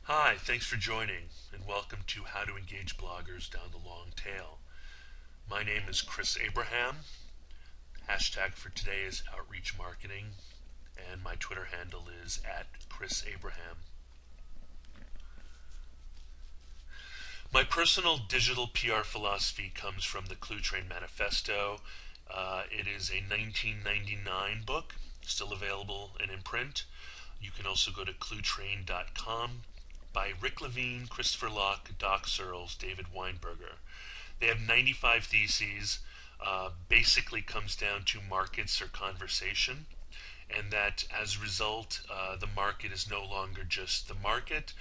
Hi, thanks for joining, and welcome to How to Engage Bloggers Down the Long Tail. My name is Chris Abraham. Hashtag for today is Outreach Marketing, and my Twitter handle is @ChrisAbraham. My personal digital PR philosophy comes from the Cluetrain Manifesto. It is a 1999 book, still available and in print. You can also go to cluetrain.com by Rick Levine, Christopher Locke, Doc Searles, David Weinberger. They have 95 theses. Basically comes down to markets or conversation, and that as a result, the market is no longer just the market.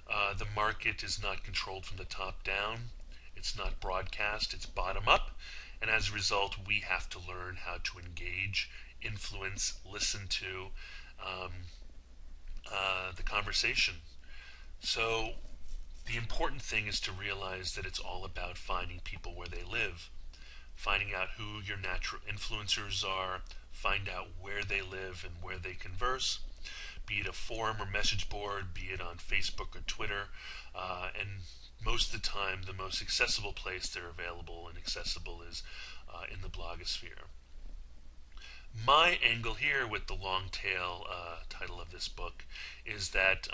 The market is not controlled from the top down. It's not broadcast, it's bottom up. And as a result, we have to learn how to engage, influence, listen to the conversation. So the important thing is to realize that it's all about finding people where they live, finding out who your natural influencers are, find out where they live and where they converse, be it a forum or message board, be it on Facebook or Twitter, and most of the time the most accessible place they're available and accessible is in the blogosphere. My angle here with the long tail title of this book is that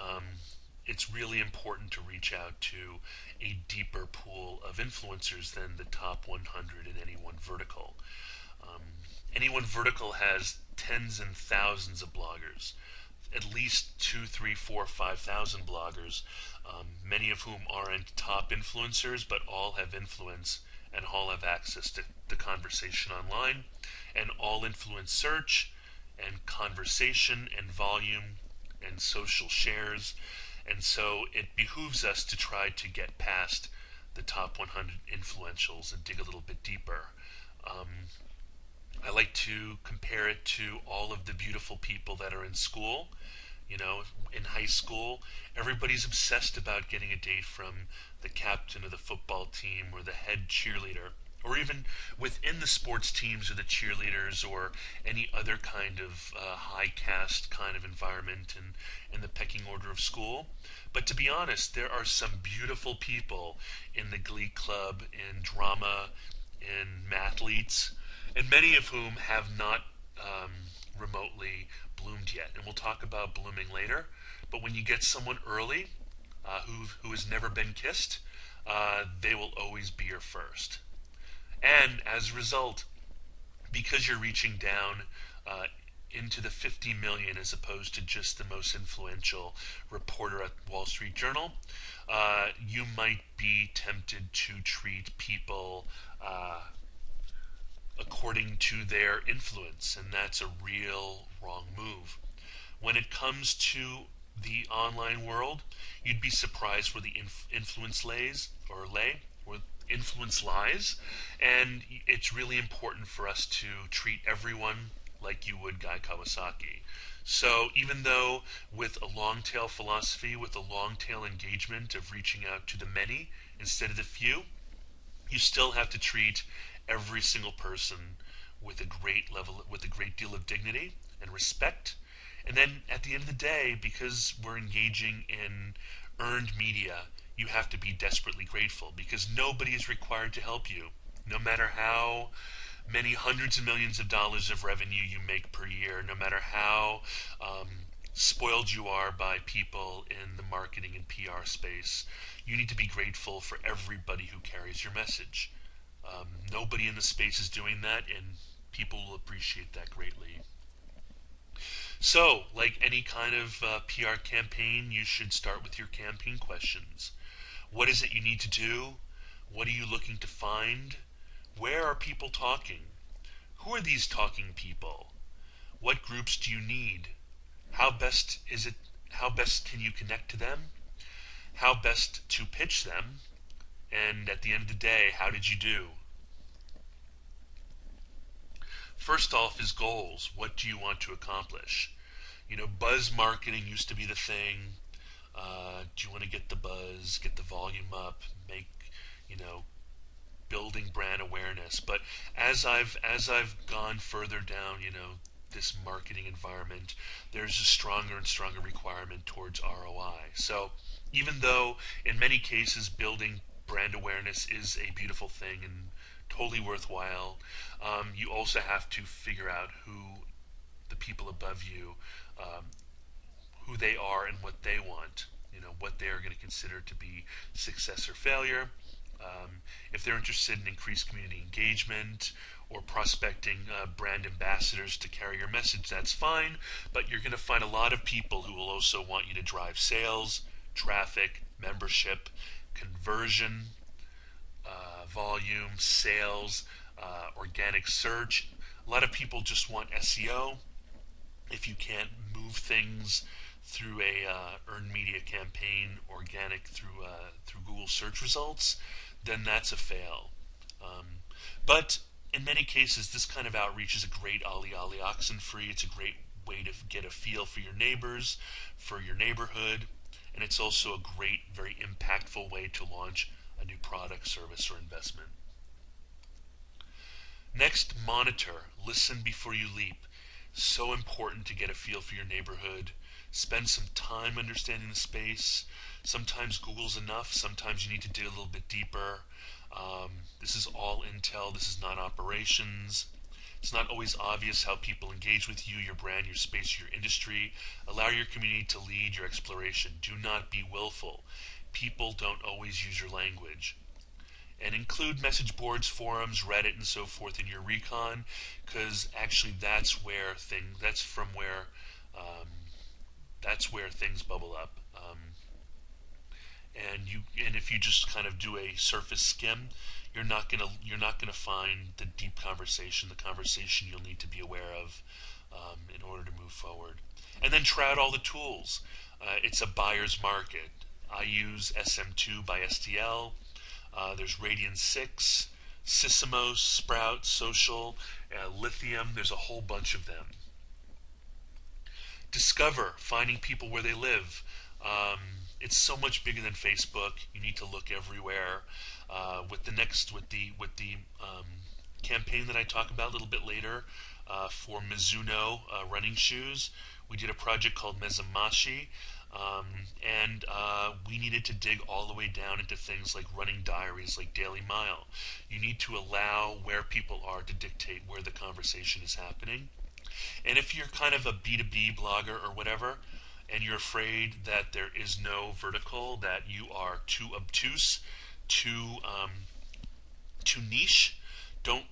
it's really important to reach out to a deeper pool of influencers than the top 100 in any one vertical. Um, any one vertical has tens and thousands of bloggers, at least 2, 3, 4, 5,000 bloggers, many of whom aren't top influencers, but all have influence and all have access to the conversation online, and all influence search and conversation and volume and social shares. And so it behooves us to try to get past the top 100 influentials and dig a little bit deeper. I like to compare it to all of the beautiful people that are in school. You know, in high school, everybody's obsessed about getting a date from the captain of the football team or the head cheerleader, or even within the sports teams or the cheerleaders or any other kind of high caste kind of environment in the pecking order of school. But to be honest, there are some beautiful people in the glee club, in drama, in mathletes, and many of whom have not remotely bloomed yet. And we'll talk about blooming later. But when you get someone early who has never been kissed, they will always be your first. And as a result, because you're reaching down into the 50 million as opposed to just the most influential reporter at Wall Street Journal, you might be tempted to treat people according to their influence, and that's a real wrong move. When it comes to the online world, you'd be surprised where the influence where influence lies, and it's really important for us to treat everyone like you would Guy Kawasaki. So even though with a long tail philosophy, with a long tail engagement of reaching out to the many instead of the few, you still have to treat every single person with a great deal of dignity and respect. And then at the end of the day, because we're engaging in earned media, you have to be desperately grateful because nobody is required to help you. No matter how many hundreds of millions of dollars of revenue you make per year, no matter how spoiled you are by people in the marketing and PR space, you need to be grateful for everybody who carries your message. Nobody in the space is doing that, and people will appreciate that greatly. So, like any kind of PR campaign, you should start with your campaign questions. What is it you need to do? What are you looking to find? Where are people talking? Who are these talking people? What groups do you need? How best is it? How best can you connect to them? How best to pitch them? And at the end of the day, how did you do? First off is goals. What do you want to accomplish? You know, buzz marketing used to be the thing. Do you want to get the buzz, get the volume up, make, you know, building brand awareness? But as I've gone further down, this marketing environment, there's a stronger and stronger requirement towards ROI. So even though in many cases building brand awareness is a beautiful thing and totally worthwhile, you also have to figure out who the people above you, um, who they are and what they want. You know, what they are going to consider to be success or failure. If they're interested in increased community engagement or prospecting brand ambassadors to carry your message, that's fine. But you're going to find a lot of people who will also want you to drive sales, traffic, membership, conversion, volume, sales, organic search. A lot of people just want SEO. If you can't move things through a earned media campaign, organic through Google search results, then that's a fail. But in many cases, this kind of outreach is a great ollie ollie oxen free. It's a great way to get a feel for your neighbors, for your neighborhood, and it's also a great, very impactful way to launch a new product, service, or investment. Next, monitor. Listen before you leap. So important to get a feel for your neighborhood. Spend some time understanding the space. Sometimes Google's enough. Sometimes you need to dig a little bit deeper. This is all intel. This is not operations. It's not always obvious how people engage with you, your brand, your space, your industry. Allow your community to lead your exploration. Do not be willful. People don't always use your language. And include message boards, forums, Reddit, and so forth in your recon, because actually that's where that's where things bubble up. And if you just kind of do a surface skim, you're not gonna find the deep conversation, the conversation you'll need to be aware of in order to move forward. And then try out all the tools. It's a buyer's market. I use SM2 by STL. There's Radian 6, Sysomos, Sprout, Social, Lithium. There's a whole bunch of them. Discover, finding people where they live. It's so much bigger than Facebook. You need to look everywhere. With the campaign that I talk about a little bit later for Mizuno running shoes, we did a project called Mezamashi. And we needed to dig all the way down into things like running diaries, like Daily Mile. You need to allow where people are to dictate where the conversation is happening. And if you're kind of a B2B blogger or whatever, and you're afraid that there is no vertical, that you are too obtuse, too niche, don't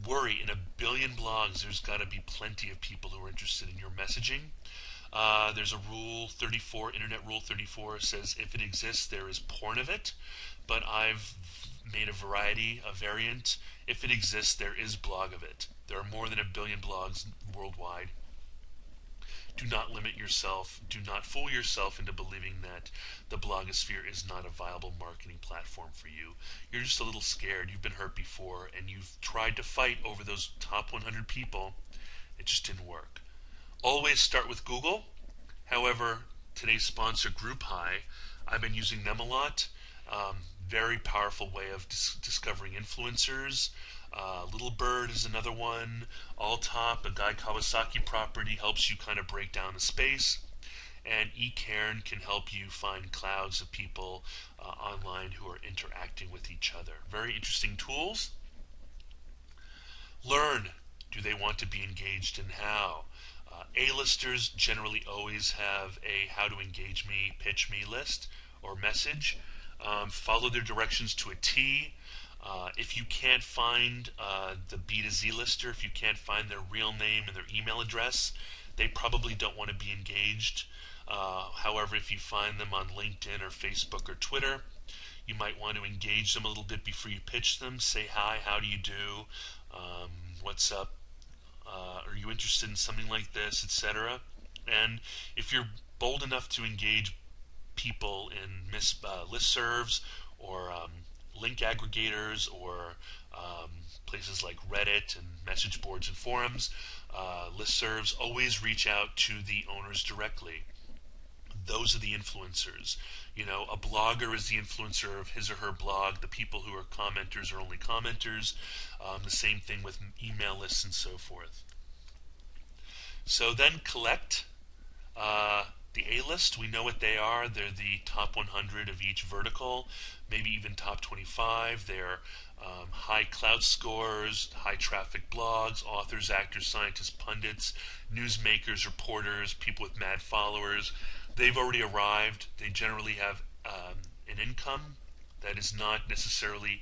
worry. In a billion blogs, there's got to be plenty of people who are interested in your messaging. There's a rule 34, Internet Rule 34 says if it exists, there is porn of it. But I've made a variant. If it exists, there is blog of it. There are more than a billion blogs worldwide. Do not limit yourself. Do not fool yourself into believing that the blogosphere is not a viable marketing platform for you. You're just a little scared. You've been hurt before, and you've tried to fight over those top 100 people. It just didn't work. Always start with Google. However, today's sponsor, GroupHigh, I've been using them a lot. Very powerful way of discovering influencers. Little Bird is another one. Alltop, a Guy Kawasaki property, helps you kind of break down the space. And eCairn can help you find clouds of people online who are interacting with each other. Very interesting tools. Learn. Do they want to be engaged and how? A-listers generally always have a how to engage me, pitch me list or message. Follow their directions to a T. If you can't find the B to Z lister, if you can't find their real name and their email address, they probably don't want to be engaged. However, if you find them on LinkedIn or Facebook or Twitter, you might want to engage them a little bit before you pitch them. Say hi, how do you do, what's up, are you interested in something like this, etc. And if you're bold enough to engage people in listservs or link aggregators or places like Reddit and message boards and forums, listservs, always reach out to the owners directly. Those are the influencers. You know, a blogger is the influencer of his or her blog. The people who are commenters are only commenters. The same thing with email lists and so forth. So then collect the A-list. We know what they are. They're the top 100 of each vertical, maybe even top 25. They're high clout scores, high traffic blogs, authors, actors, scientists, pundits, newsmakers, reporters, people with mad followers. They've already arrived. They generally have an income that is not necessarily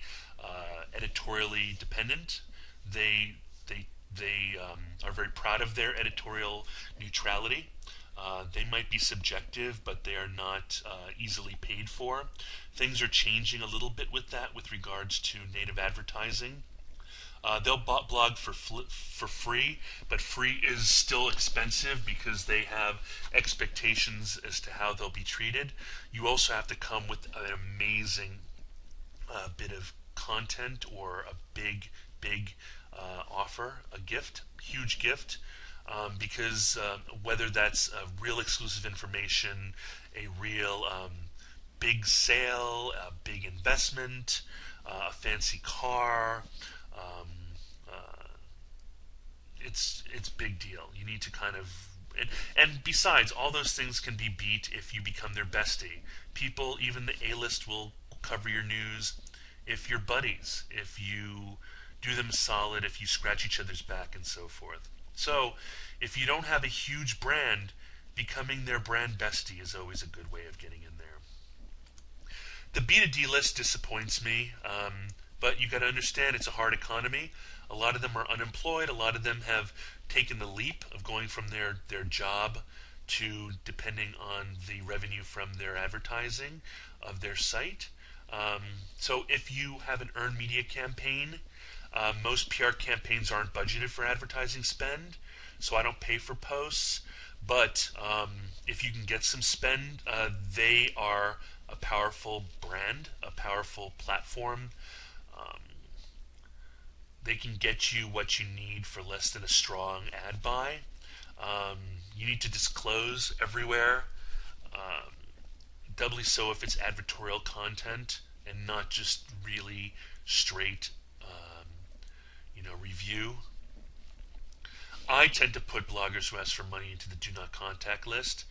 editorially dependent. They they are very proud of their editorial neutrality. They might be subjective, but they are not easily paid for. Things are changing a little bit with that with regards to native advertising. They'll blog for free, but free is still expensive because they have expectations as to how they'll be treated. You also have to come with an amazing bit of content or a big offer, a gift, huge gift, because whether that's real exclusive information, a real big sale, a big investment, a fancy car, um, uh, it's big deal. You need to kind of and besides, all those things can be beat if you become their bestie. People, even the A-list, will cover your news if you're buddies, if you do them solid, if you scratch each other's back, and so forth. So, if you don't have a huge brand, becoming their brand bestie is always a good way of getting in there. The B to D list disappoints me, but you got to understand it's a hard economy. A lot of them are unemployed. A lot of them have taken the leap of going from their job to depending on the revenue from their advertising of their site. So if you have an earned media campaign, most PR campaigns aren't budgeted for advertising spend, so I don't pay for posts. But if you can get some spend, they are a powerful brand, a powerful platform. Um, they can get you what you need for less than a strong ad buy. You need to disclose everywhere, um, doubly so if it's advertorial content and not just really straight, review. I tend to put bloggers who ask for money into the do not contact list,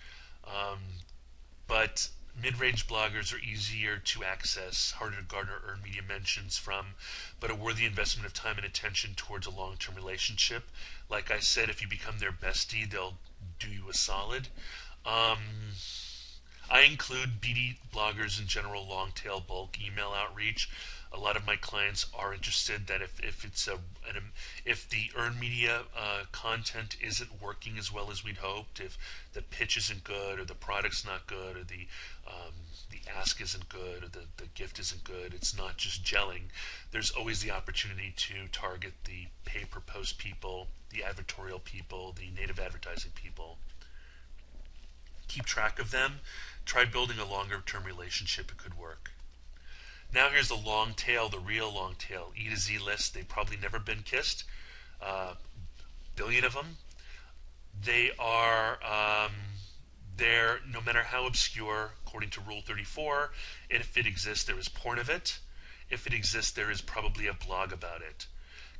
but mid-range bloggers are easier to access, harder to garner earned media mentions from, but a worthy investment of time and attention towards a long-term relationship. Like I said, if you become their bestie, they'll do you a solid. I include BD bloggers in general long-tail bulk email outreach. A lot of my clients are interested that if the earned media content isn't working as well as we'd hoped, if the pitch isn't good, or the product's not good, or the ask isn't good, or the gift isn't good, it's not just gelling. There's always the opportunity to target the pay-per-post people, the advertorial people, the native advertising people. Keep track of them. Try building a longer-term relationship. It could work. Now here's the long tail, the real long tail, E to Z list. They've probably never been kissed. Billion of them. They are, they're, no matter how obscure, according to Rule 34, if it exists, there is porn of it. If it exists, there is probably a blog about it.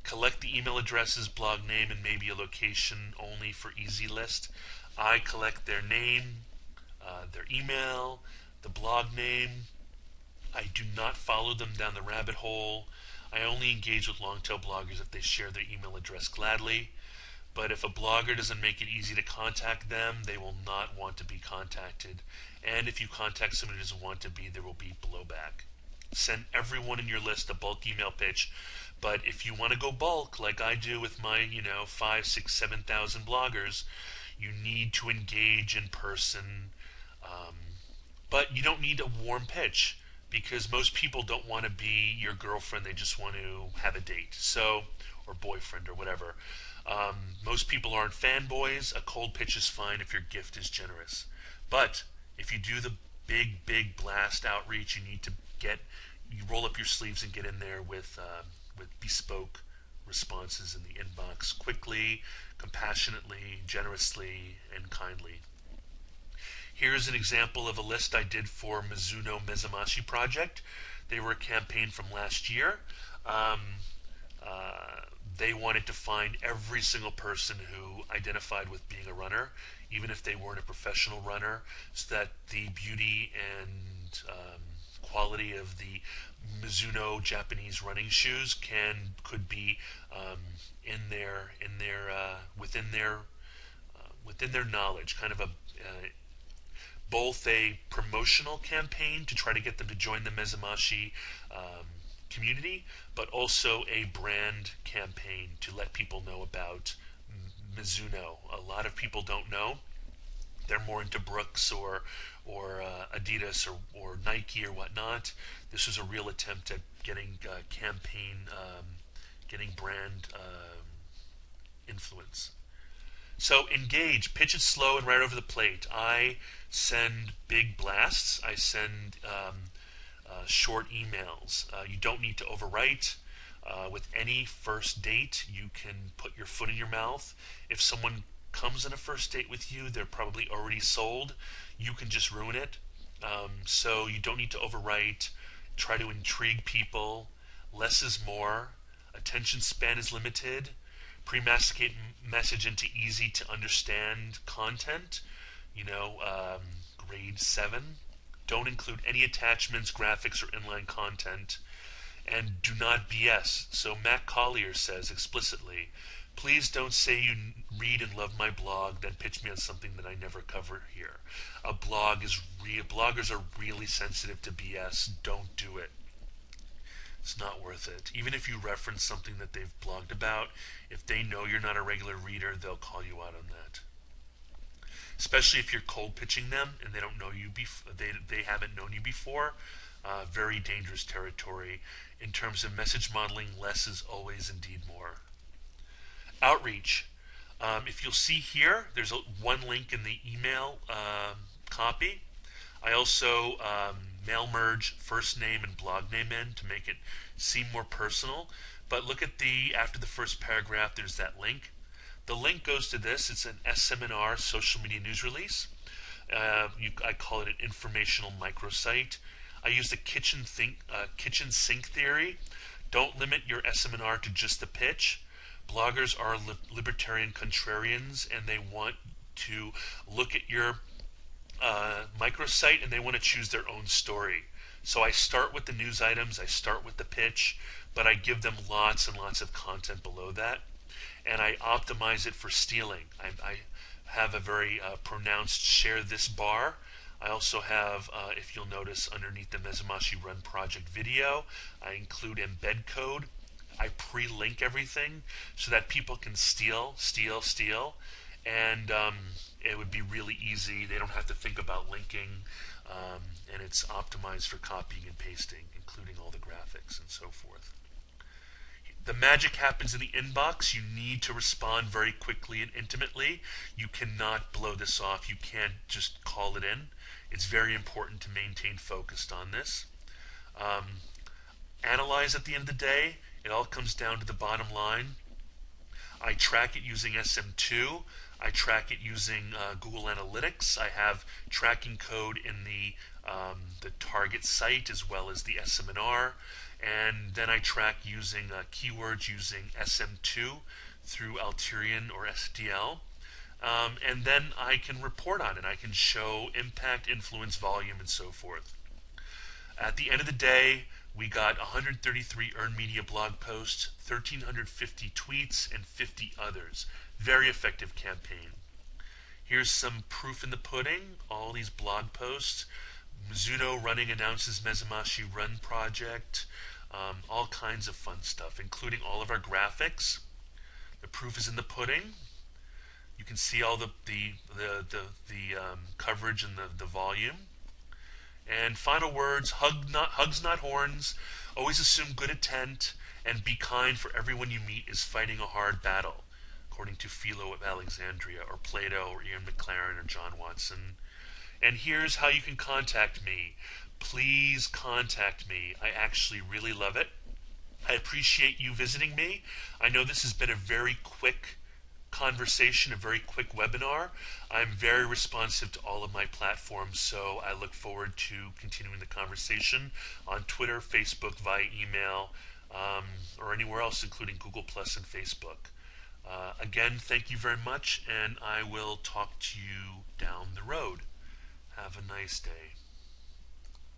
Collect the email addresses, blog name, and maybe a location only for Easy List. I collect their name, their email, the blog name. I do not follow them down the rabbit hole. I only engage with long-tail bloggers if they share their email address gladly. But if a blogger doesn't make it easy to contact them, they will not want to be contacted. And if you contact someone who doesn't want to be, there will be blowback. Send everyone in your list a bulk email pitch. But if you want to go bulk, like I do with my, 5, 6, 7,000 bloggers, you need to engage in person. But you don't need a warm pitch, because most people don't want to be your girlfriend. They just want to have a date, or boyfriend, or whatever. Most people aren't fanboys. A cold pitch is fine if your gift is generous. But if you do the big blast outreach, you roll up your sleeves and get in there with bespoke responses in the inbox quickly, compassionately, generously, and kindly. Here's an example of a list I did for Mizuno Mezamashi project. They were a campaign from last year. They wanted to find every single person who identified with being a runner, even if they weren't a professional runner, so that the beauty and quality of the Mizuno Japanese running shoes could be within their knowledge, kind of a both a promotional campaign to try to get them to join the Mezamashi community, but also a brand campaign to let people know about Mizuno. A lot of people don't know. They're more into Brooks or Adidas or Nike or whatnot. This was a real attempt at getting getting brand influence. So engage, pitch it slow and right over the plate. I send big blasts. I send short emails. You don't need to overwrite. With any first date, you can put your foot in your mouth. If someone comes on a first date with you, they're probably already sold. You can just ruin it. So you don't need to overwrite. Try to intrigue people. Less is more. Attention span is limited. Pre-masticate message into easy to understand content. Grade 7. Don't include any attachments, graphics, or inline content. And do not BS. So Matt Collier says explicitly, please don't say you read and love my blog, then pitch me on something that I never cover here. Bloggers are really sensitive to BS. Don't do it. It's not worth it. Even if you reference something that they've blogged about, if they know you're not a regular reader, they'll call you out on that. Especially if you're cold pitching them and they don't know you they haven't known you before. Very dangerous territory. In terms of message modeling, less is always indeed more. Outreach. If you'll see here, there's one link in the email copy. I also mail merge first name and blog name in to make it seem more personal. But look at after the first paragraph, there's that link. The link goes to this. It's an SMNR social media news release. I call it an informational microsite. I use the kitchen sink theory. Don't limit your SMNR to just the pitch. Bloggers are libertarian contrarians, and they want to look at your microsite and they want to choose their own story. So I start with the news items, I start with the pitch, but I give them lots and lots of content below that, and I optimize it for stealing. I have a very pronounced share this bar. I also have, if you'll notice, underneath the Mezamashi Run project video, I include embed code. I pre-link everything so that people can steal, and it would be really easy. They don't have to think about linking, and it's optimized for copying and pasting, including all the graphics and so forth. The magic happens in the inbox. You need to respond very quickly and intimately. You cannot blow this off. You can't just call it in. It's very important to maintain focused on this. Analyze at the end of the day. It all comes down to the bottom line. I track it using SM2. I track it using Google Analytics. I have tracking code in the target site as well as the SMNR. And then I track using keywords using SM2 through Alterian or SDL. And then I can report on it. I can show impact, influence, volume, and so forth. At the end of the day, we got 133 earned media blog posts, 1,350 tweets, and 50 others. Very effective campaign. Here's some proof in the pudding. All these blog posts. Mizuno Running announces Mezamashi Run project. All kinds of fun stuff, including all of our graphics. The proof is in the pudding. You can see all the coverage and the volume. And final words, hugs not horns, always assume good intent, and be kind, for everyone you meet is fighting a hard battle, according to Philo of Alexandria, or Plato, or Ian McLaren, or John Watson. And here's how you can contact me. Please contact me. I actually really love it. I appreciate you visiting me. I know this has been a very quick conversation, a very quick webinar. I'm very responsive to all of my platforms, so I look forward to continuing the conversation on Twitter, Facebook, via email, or anywhere else, including Google Plus and Facebook. Again, thank you very much, and I will talk to you down the road. Have a nice day.